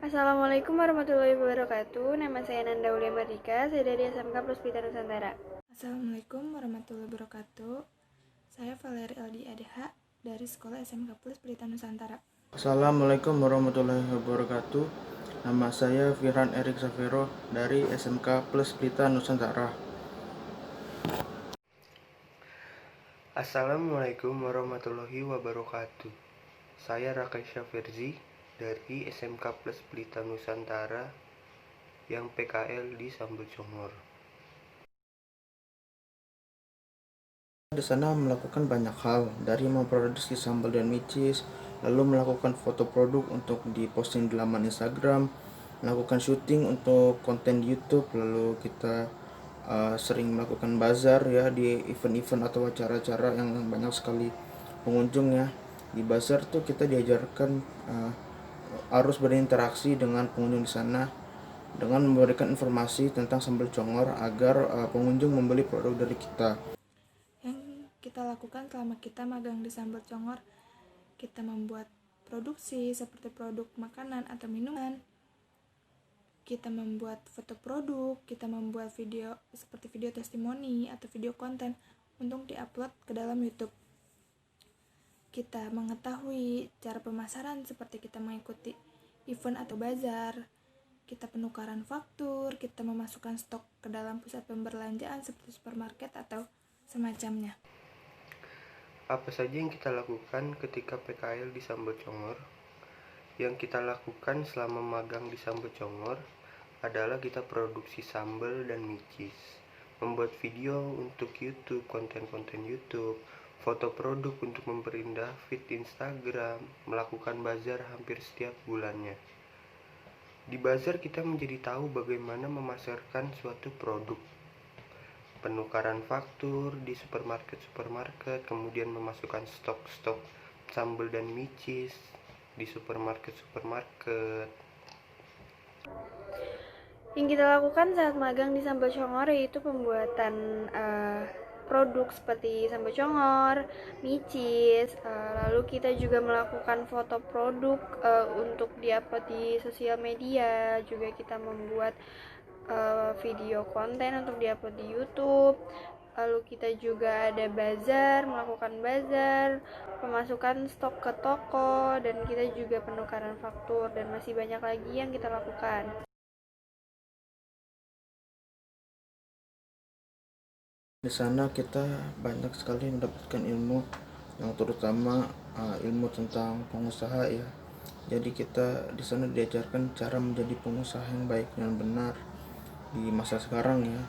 Assalamualaikum warahmatullahi wabarakatuh. Nama saya Nanda Ulia Mardika, saya dari SMK Plus Pelita Nusantara. Assalamualaikum warahmatullahi wabarakatuh. Saya Valeri Aldi Adha dari Sekolah SMK Plus Pelita Nusantara. Assalamualaikum warahmatullahi wabarakatuh. Nama saya Firhan Erik Safiro dari SMK Plus Pelita Nusantara. Assalamualaikum warahmatullahi wabarakatuh. Saya Rakaisya Firzi dari SMK Plus Pelita Nusantara yang PKL di Sambal Congor. Di sana melakukan banyak hal, dari memproduksi sambal dan micis, lalu melakukan foto produk untuk diposting di laman Instagram, melakukan syuting untuk konten di YouTube, lalu kita sering melakukan bazar ya di event-event atau acara-acara yang banyak sekali pengunjung ya. Di bazar tuh kita diajarkan harus berinteraksi dengan pengunjung di sana dengan memberikan informasi tentang sambal congor agar pengunjung membeli produk dari kita. Yang kita lakukan selama kita magang di Sambal Congor, kita membuat produksi seperti produk makanan atau minuman. Kita membuat foto produk, kita membuat video seperti video testimoni atau video konten untuk diupload ke dalam YouTube. Kita mengetahui cara pemasaran seperti kita mengikuti event atau bazar, kita penukaran faktur, kita memasukkan stok ke dalam pusat pembelanjaan seperti supermarket atau semacamnya. Apa saja yang kita lakukan ketika PKL di Sambal Congor? Yang kita lakukan selama magang di Sambal Congor adalah kita produksi sambal dan micis, membuat video untuk YouTube, konten-konten YouTube, foto produk untuk memperindah feed Instagram, melakukan bazar hampir setiap bulannya. Di bazar kita menjadi tahu bagaimana memasarkan suatu produk, penukaran faktur di supermarket, kemudian memasukkan stok-stok sambal dan micis di supermarket. Yang kita lakukan saat magang di Sambal Congor yaitu pembuatan produk seperti sambal congor, micis, lalu kita juga melakukan foto produk untuk diupload di sosial media, juga kita membuat video konten untuk diupload di YouTube. Lalu kita juga ada bazar, melakukan bazar, pemasukan stok ke toko, dan kita juga penukaran faktur, dan masih banyak lagi yang kita lakukan. Di sana kita banyak sekali mendapatkan ilmu yang terutama ilmu tentang pengusaha ya. Jadi kita di sana diajarkan cara menjadi pengusaha yang baik dan benar di masa sekarang ya.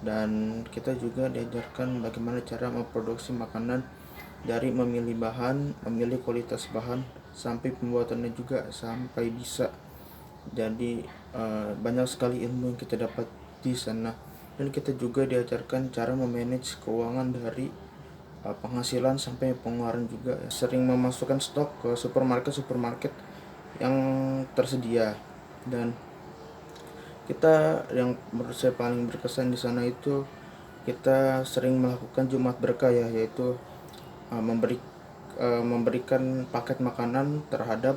Dan kita juga diajarkan bagaimana cara memproduksi makanan dari memilih bahan, memilih kualitas bahan sampai pembuatannya juga sampai bisa. Jadi banyak sekali ilmu yang kita dapat di sana. Dan kita juga diajarkan cara memanage keuangan dari penghasilan sampai pengeluaran juga ya. Sering memasukkan stok ke supermarket yang tersedia. Dan kita yang menurut saya paling berkesan di sana itu kita sering melakukan Jumat Berkah ya, yaitu memberikan paket makanan terhadap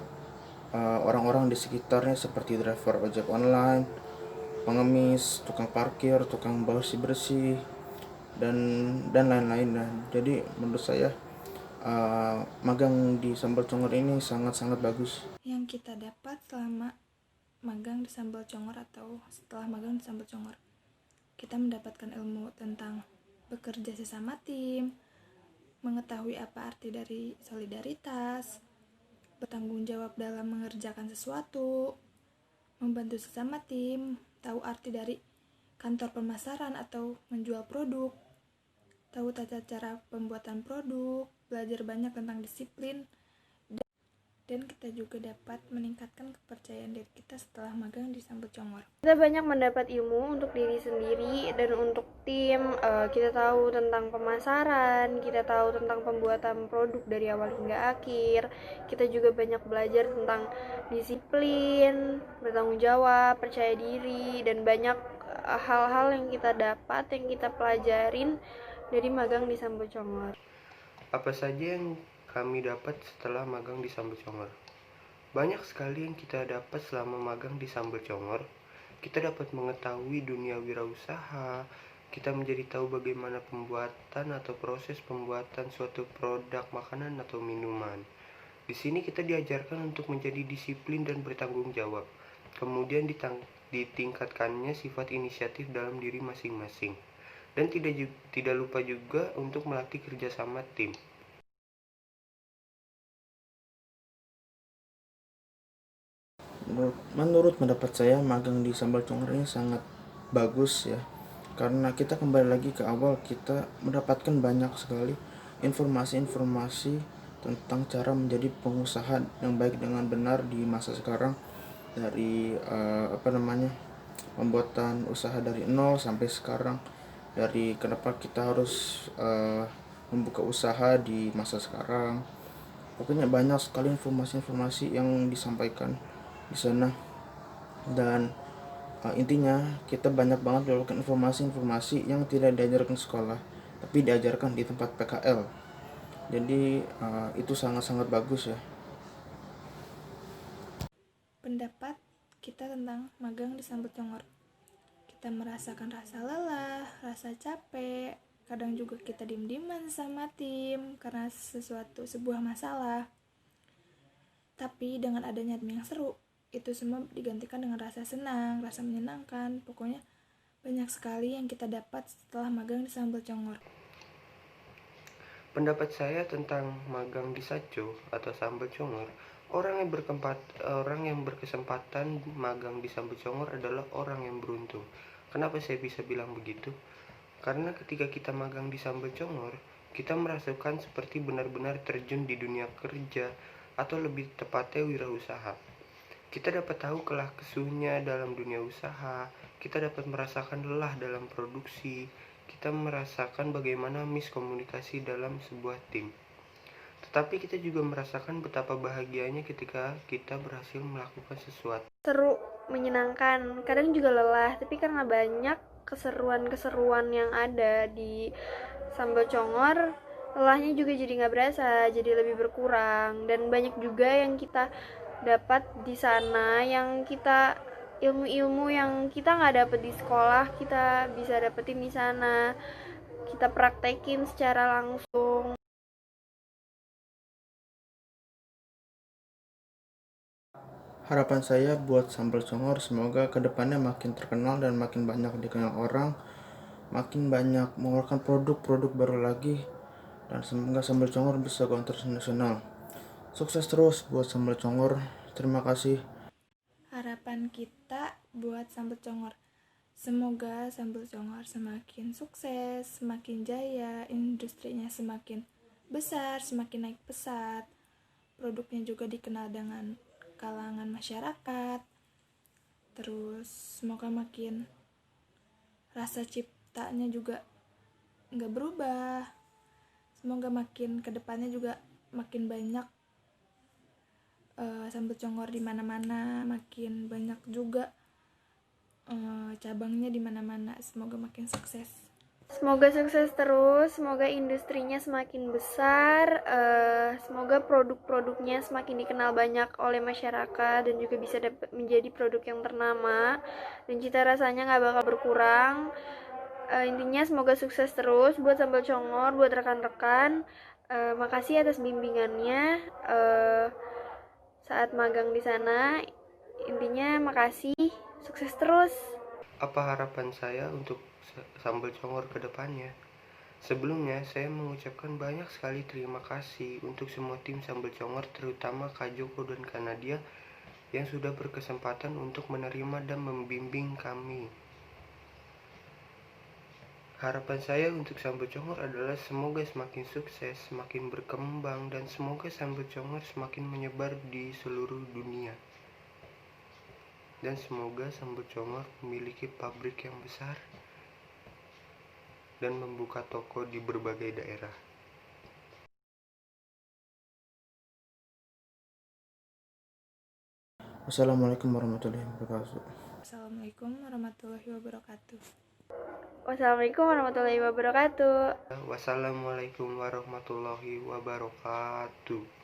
orang-orang di sekitarnya seperti driver ojek online, pengemis, tukang parkir, tukang bersih-bersih, dan lain-lain. Nah, jadi menurut saya magang di Sambal Congor ini sangat-sangat bagus. Yang kita dapat selama magang di Sambal Congor atau setelah magang di Sambal Congor, kita mendapatkan ilmu tentang bekerja sesama tim, mengetahui apa arti dari solidaritas, bertanggung jawab dalam mengerjakan sesuatu, membantu sesama tim, tahu arti dari kantor pemasaran atau menjual produk, tahu tata cara pembuatan produk, belajar banyak tentang disiplin, dan kita juga dapat meningkatkan kepercayaan diri kita setelah magang di Sambal Congor. Kita banyak mendapat ilmu untuk diri sendiri dan untuk tim. Kita tahu tentang pemasaran, kita tahu tentang pembuatan produk dari awal hingga akhir. Kita juga banyak belajar tentang disiplin, bertanggung jawab, percaya diri, dan banyak hal-hal yang kita dapat, yang kita pelajarin dari magang di Sambal Congor. Apa saja yang kami dapat setelah magang di Sambal Congor? Banyak sekali yang kita dapat selama magang di Sambal Congor. Kita dapat mengetahui dunia wirausaha, kita menjadi tahu bagaimana pembuatan atau proses pembuatan suatu produk makanan atau minuman. Di sini kita diajarkan untuk menjadi disiplin dan bertanggung jawab. Kemudian ditingkatkannya sifat inisiatif dalam diri masing-masing. Dan tidak lupa juga untuk melatih kerjasama tim. Menurut pendapat saya, magang di Sambal Congor ini sangat bagus ya, karena kita kembali lagi ke awal, kita mendapatkan banyak sekali informasi-informasi tentang cara menjadi pengusaha yang baik dengan benar di masa sekarang, dari pembuatan usaha dari nol sampai sekarang, dari kenapa kita harus membuka usaha di masa sekarang. Pokoknya banyak sekali informasi-informasi yang disampaikan di sana, dan intinya kita banyak banget mendapatkan informasi-informasi yang tidak diajarkan sekolah tapi diajarkan di tempat PKL. Jadi itu sangat-sangat bagus ya. Pendapat kita tentang magang di Sambal Congor. Kita merasakan rasa lelah, rasa capek, kadang juga kita diem-dieman sama tim karena sebuah masalah. Tapi dengan adanya tim yang seru, itu semua digantikan dengan rasa senang, rasa menyenangkan. Pokoknya banyak sekali yang kita dapat setelah magang di Sambal Congor. Pendapat saya tentang magang di Saco atau Sambal Congor, orang yang berkesempatan magang di Sambal Congor adalah orang yang beruntung. Kenapa saya bisa bilang begitu? Karena ketika kita magang di Sambal Congor, kita merasakan seperti benar-benar terjun di dunia kerja, atau lebih tepatnya wirausaha. Kita dapat tahu kelah kesuhnya dalam dunia usaha, kita dapat merasakan lelah dalam produksi, kita merasakan bagaimana miskomunikasi dalam sebuah tim. Tetapi kita juga merasakan betapa bahagianya ketika kita berhasil melakukan sesuatu. Seru, menyenangkan, kadang juga lelah, tapi karena banyak keseruan-keseruan yang ada di Sambal Congor, lelahnya juga jadi nggak berasa, jadi lebih berkurang. Dan banyak juga yang kita dapat di sana, yang kita ilmu-ilmu yang kita nggak dapet di sekolah, kita bisa dapetin di sana, kita praktekin secara langsung. Harapan saya buat Sambal Congor, semoga kedepannya makin terkenal dan makin banyak dikenal orang, makin banyak mengeluarkan produk-produk baru lagi, dan semoga Sambal Congor bisa go internasional. Sukses terus buat Sambal Congor. Terima kasih. Harapan kita buat Sambal Congor, semoga Sambal Congor semakin sukses, semakin jaya, industrinya semakin besar, semakin naik pesat, produknya juga dikenal dengan kalangan masyarakat. Terus semoga makin rasa ciptanya juga nggak berubah. Semoga makin kedepannya juga makin banyak Sambal Congor di mana-mana, makin banyak juga cabangnya di mana-mana. Semoga makin sukses. Semoga sukses terus, semoga industrinya semakin besar, semoga produk-produknya semakin dikenal banyak oleh masyarakat dan juga bisa menjadi produk yang ternama dan cita rasanya nggak bakal berkurang. Intinya semoga sukses terus buat Sambal Congor, buat rekan-rekan. Makasih atas bimbingannya saat magang di sana. Intinya makasih, sukses terus. Apa harapan saya untuk Sambal Congor ke depannya? Sebelumnya, saya mengucapkan banyak sekali terima kasih untuk semua tim Sambal Congor, terutama Kak Joko dan Kak Nadia yang sudah berkesempatan untuk menerima dan membimbing kami. Harapan saya untuk Sambal Congor adalah semoga semakin sukses, semakin berkembang, dan semoga Sambal Congor semakin menyebar di seluruh dunia. Dan semoga Sambal Congor memiliki pabrik yang besar dan membuka toko di berbagai daerah. Wassalamualaikum warahmatullahi wabarakatuh. Assalamualaikum warahmatullahi wabarakatuh. Wassalamualaikum warahmatullahi wabarakatuh. Wassalamualaikum warahmatullahi wabarakatuh.